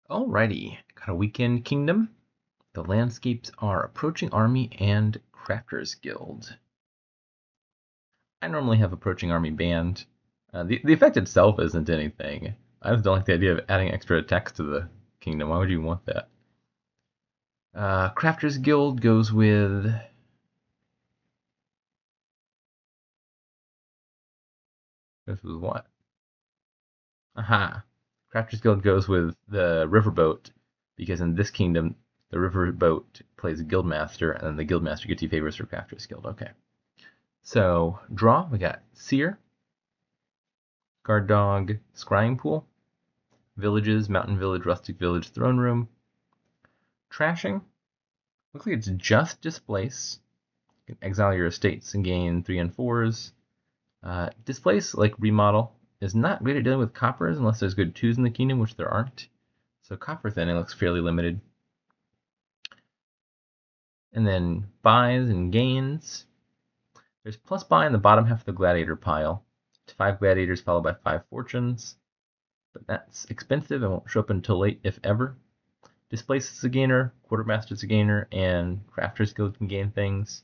Alrighty, got a weekend kingdom. The landscapes are Approaching Army and Crafters Guild. I normally have Approaching Army banned. The effect itself isn't anything. I just don't like the idea of adding extra text to the kingdom. Why would you want that? Crafters Guild goes with... This was what? Aha! Crafters Guild goes with the Riverboat, because in this kingdom, the Riverboat plays a Guildmaster, and then the Guildmaster gets you favors for Crafters Guild. Okay. So, draw, we got Seer, Guard Dog, Scrying Pool, Villages, Mountain Village, Rustic Village, Throne Room. Trashing, looks like it's just Displace. You can exile your estates and gain 3 and 4s. Displace, like Remodel, is not great at dealing with coppers unless there's good 2s in the kingdom, which there aren't. So copper thinning looks fairly limited. And then buys and gains. There's plus buy in the bottom half of the gladiator pile. It's 5 gladiators followed by 5 fortunes. But that's expensive and won't show up until late, if ever. Displace is a gainer, Quartermaster is a gainer, and Crafters Guild can gain things.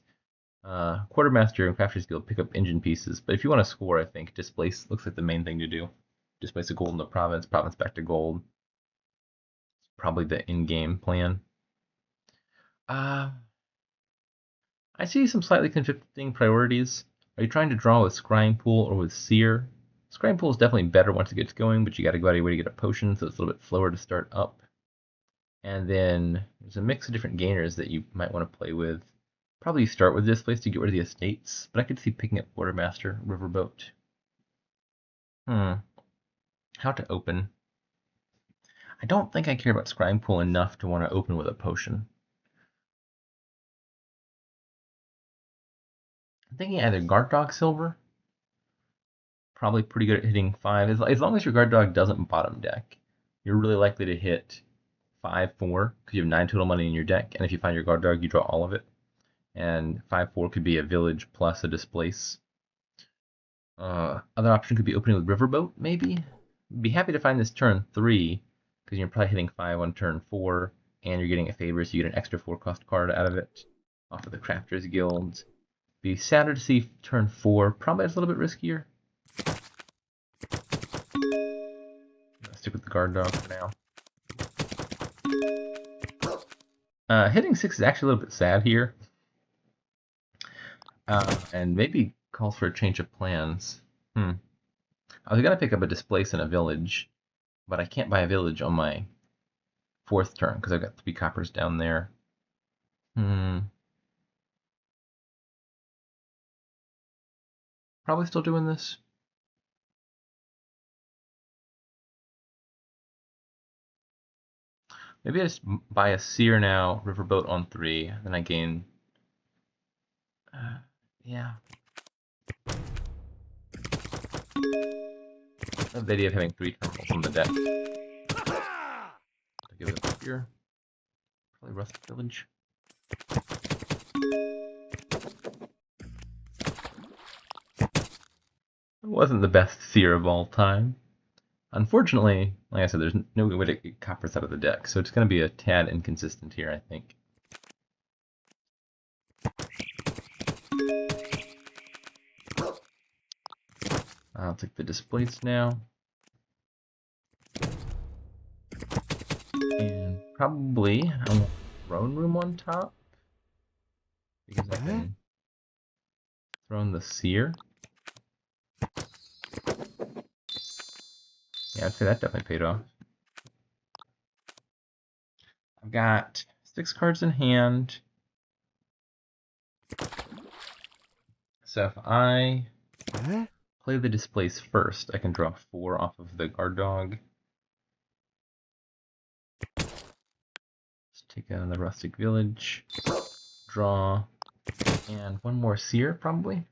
Quartermaster and Crafters Guild pick up engine pieces, but if you want to score, I think Displace looks like the main thing to do. Displace a gold in the province, province back to gold. Probably the in-game plan. I see some slightly conflicting priorities. Are you trying to draw with Scrying Pool or with Seer? Scrying Pool is definitely better once it gets going, but you got to go out of your way to get a potion, so it's a little bit slower to start up. And then there's a mix of different gainers that you might want to play with. Probably start with Displace to get rid of the estates, but I could see picking up Quartermaster, Riverboat. How to open? I don't think I care about Scrying Pool enough to want to open with a potion. I'm thinking either Guard Dog Silver, probably pretty good at hitting 5. As long as your Guard Dog doesn't bottom deck, you're really likely to hit 5-4, because you have 9 total money in your deck, and if you find your Guard Dog, you draw all of it. And 5-4 could be a village plus a displace. Other option could be opening with Riverboat, maybe? Be happy to find this turn 3, because you're probably hitting 5 on turn 4, and you're getting a favor, so you get an extra 4-cost card out of it, off of the Crafters Guild. Be sadder to see turn 4, probably it's a little bit riskier. Stick with the Guard Dog for now. Hitting 6 is actually a little bit sad here. And maybe calls for a change of plans. I was going to pick up a Displace in a village, but I can't buy a village on my 4th turn because I've got 3 coppers down there. Probably still doing this. Maybe I just buy a Seer now, Riverboat on 3, then I gain... yeah. I love the idea of having 3 terminals on the deck. I'll give it a Seer. Probably Rustic Village. It wasn't the best Seer of all time. Unfortunately, like I said, there's no way to get coppers out of the deck, so it's going to be a tad inconsistent here, I think. I'll take the Displace now. And probably I want Throne Room on top, because I can throw in the Seer. Yeah, I'd say that definitely paid off. I've got 6 cards in hand. So if I play the Displace first, I can draw 4 off of the Guard Dog. Let's take out the Rustic Village. Draw. And 1 more Seer, probably.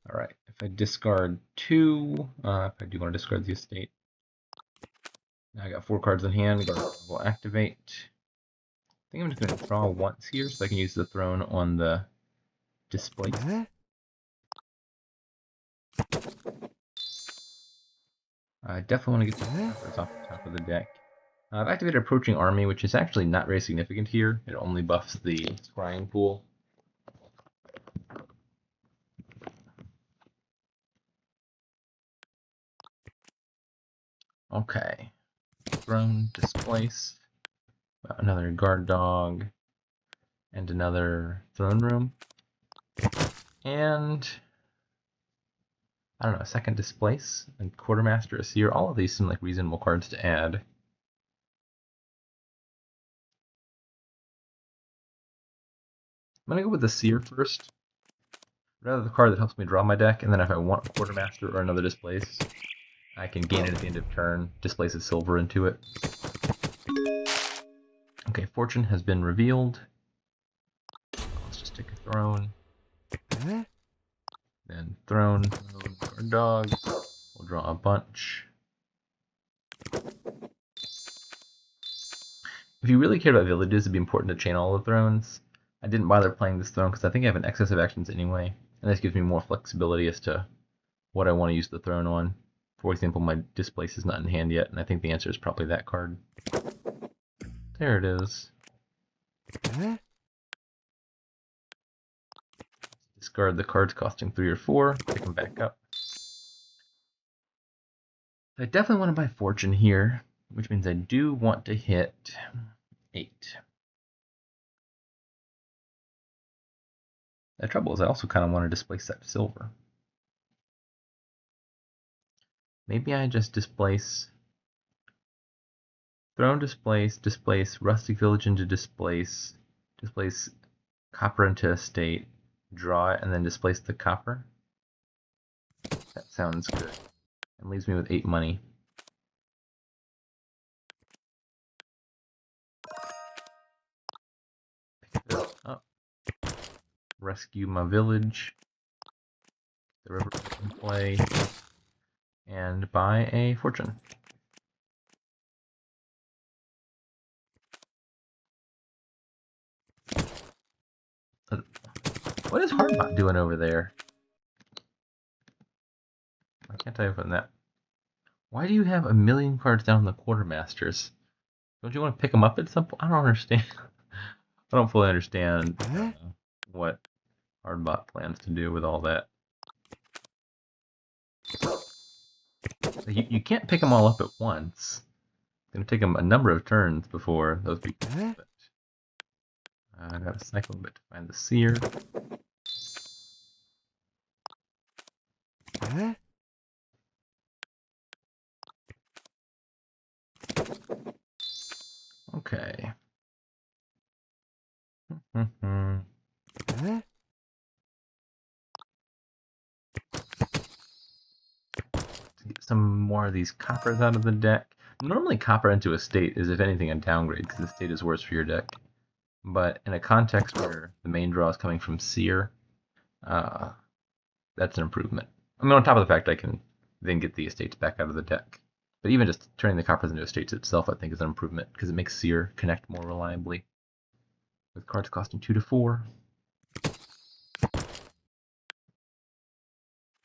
Alright, if I discard 2, if I do want to discard the estate, Now I got 4 cards in hand. Guard will activate. I think I'm just going to draw once here so I can use the throne on the display. I definitely want to get the cards off the top of the deck. I've activated Approaching Army, which is actually not very significant here. It only buffs the scrying pool. Okay. Throne, displace. Another guard dog. And another throne room. And I don't know, second displace and quartermaster, a seer. All of these seem like reasonable cards to add. I'm gonna go with the seer first. Rather the card that helps me draw my deck, and then if I want a quartermaster or another displace, I can gain it at the end of turn, displace a silver into it. Okay, fortune has been revealed. Let's just take a throne. Then throne, guard dog. We'll draw a bunch. If you really care about villages, it'd be important to chain all the thrones. I didn't bother playing this throne because I think I have an excess of actions anyway, and this gives me more flexibility as to what I want to use the throne on. For example, my displace is not in hand yet, and I think the answer is probably that card. There it is. Discard the cards costing 3 or 4, pick them back up. I definitely want to buy fortune here, which means I do want to hit 8. The trouble is I also kind of want to displace that silver. Maybe I just displace throne, displace rustic village into displace copper into estate, draw it, and then displace the copper. That sounds good. And leaves me with 8 money. Pick this up. Rescue my village. The river in play. And buy a fortune. What is Hardbot doing over there? I can't tell you from that. Why do you have a million cards down in the quartermasters? Don't you want to pick them up at some point? I don't understand. I don't fully understand what Hardbot plans to do with all that. You can't pick them all up at once. It's going to take them a number of turns before those people do it. I got to cycle a bit to find the seer. Okay. To get some more of these coppers out of the deck. Normally copper into a state is, if anything, a downgrade because the state is worse for your deck. But in a context where the main draw is coming from seer, that's an improvement. I mean, on top of the fact I can then get the estates back out of the deck. But even just turning the coppers into estates itself, I think, is an improvement because it makes seer connect more reliably. With cards costing 2 to 4.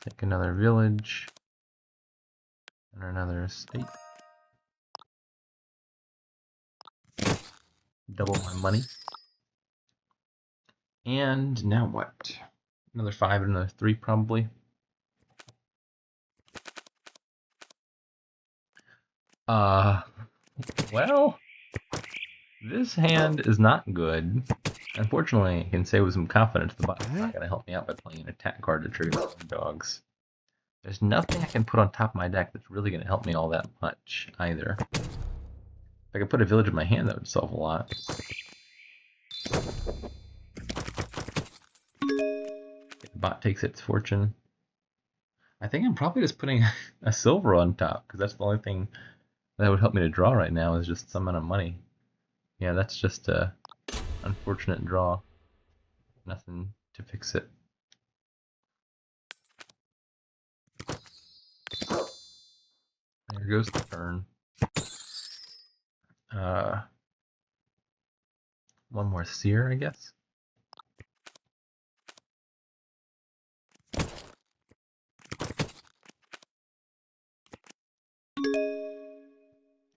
Take another village. And another estate. Double my money. And now what? Another 5 and another 3 probably. Well, this hand is not good. Unfortunately, I can say with some confidence the bot's not going to help me out by playing an attack card to trigger the dogs. There's nothing I can put on top of my deck that's really going to help me all that much either. If I could put a village in my hand, that would solve a lot. The bot takes its fortune. I think I'm probably just putting a silver on top because that's the only thing that would help me to draw right now is just some amount of money. Yeah, that's just a unfortunate draw. Nothing to fix it. There goes the turn. One more seer, I guess.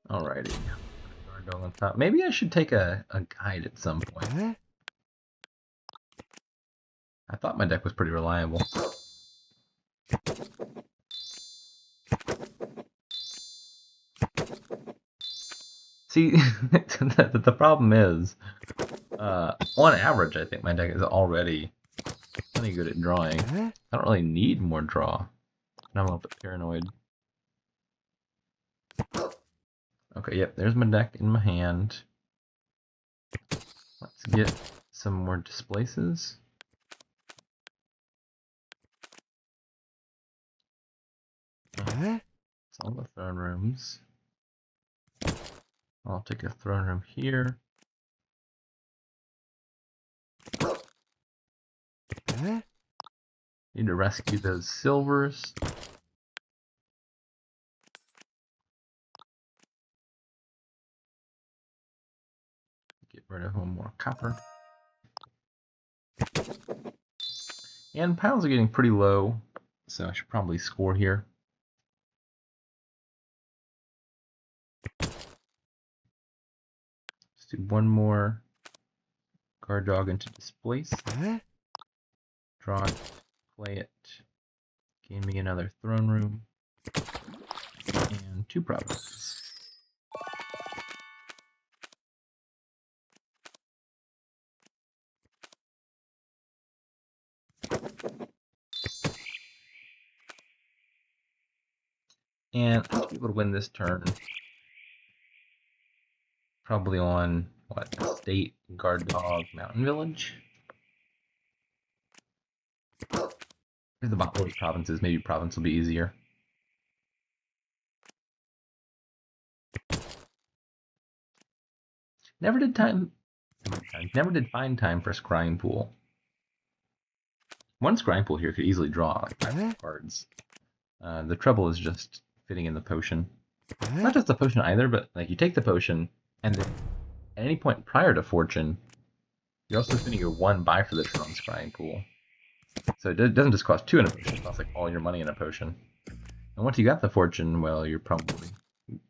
Alrighty. Guard dog on top. Maybe I should take a guide at some point. I thought my deck was pretty reliable. See, the problem is, on average, I think my deck is already plenty good at drawing. I don't really need more draw. And I'm a little bit paranoid. Okay, yep, there's my deck in my hand. Let's get some more displaces. It's all the throne rooms. I'll take a throne room here. Need to rescue those silvers. Get rid of one more copper. And piles are getting pretty low, so I should probably score here. Let's do one more guard dog into displace. Draw it, play it, gain me another throne room, and 2 provinces. And I should be able to win this turn. Probably on, what, State, Guard Dog, Mountain Village? Here's the bottom provinces. Maybe province will be easier. Never did find time for Scrying Pool. One Scrying Pool here could easily draw like 5 cards. The trouble is just fitting in the potion. Not just the potion either, but like you take the potion, and then at any point prior to Fortune, you're also spending your 1 buy for the turn on Scrying Pool. So it doesn't just cost 2 in a potion, it costs like all your money in a potion. And once you got the Fortune, well, you're probably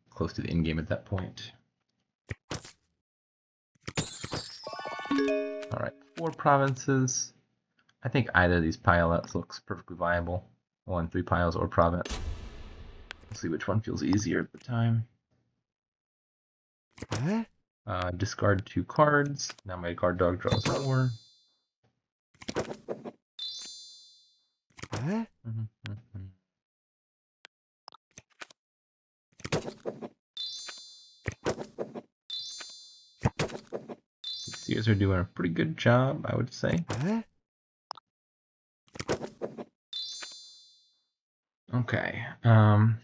close to the end game at that point. Alright, 4 provinces. I think either of these pile-outs looks perfectly viable. 1, 3 piles or province. We'll see which one feels easier at the time. Discard 2 cards. Now my guard dog draws 4. These seers are doing a pretty good job, I would say. Okay. Can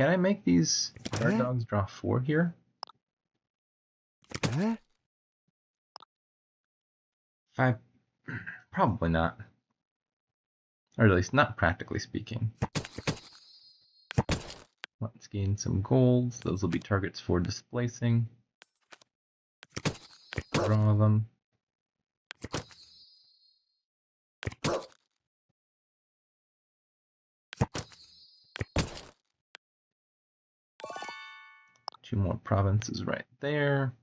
I make these guard dogs draw 4 here? Probably not. Or at least not practically speaking. Let's gain some golds. Those will be targets for displacing. Draw them. Two more provinces right there.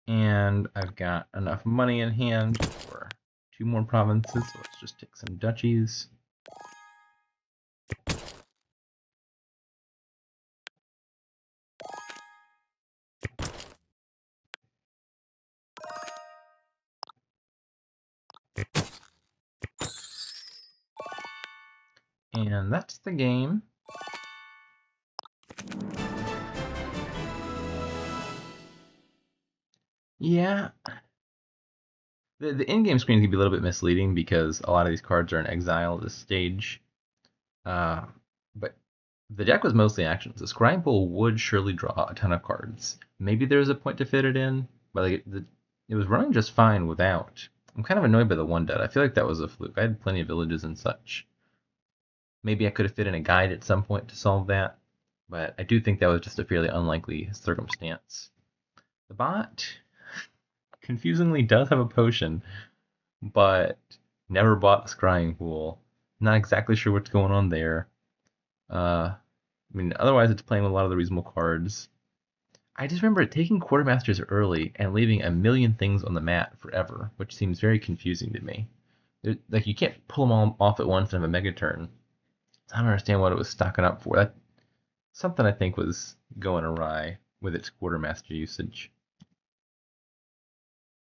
And I've got enough money in hand for 2 more provinces, so let's just take some duchies. And that's the game. Yeah. The in-game screen can be a little bit misleading because a lot of these cards are in exile at this stage. But the deck was mostly actions. The Scrying Pool would surely draw a ton of cards. Maybe there's a point to fit it in, but like it was running just fine without. I'm kind of annoyed by the 1 dead. I feel like that was a fluke. I had plenty of villages and such. Maybe I could have fit in a guide at some point to solve that, but I do think that was just a fairly unlikely circumstance. The bot, confusingly, does have a potion, but never bought a Scrying Pool. Not exactly sure what's going on there. Otherwise it's playing with a lot of the reasonable cards. I just remember taking Quartermasters early and leaving a million things on the mat forever, which seems very confusing to me. Like, you can't pull them all off at once and have a mega turn. I don't understand what it was stocking up for. That something I think was going awry with its Quartermaster usage.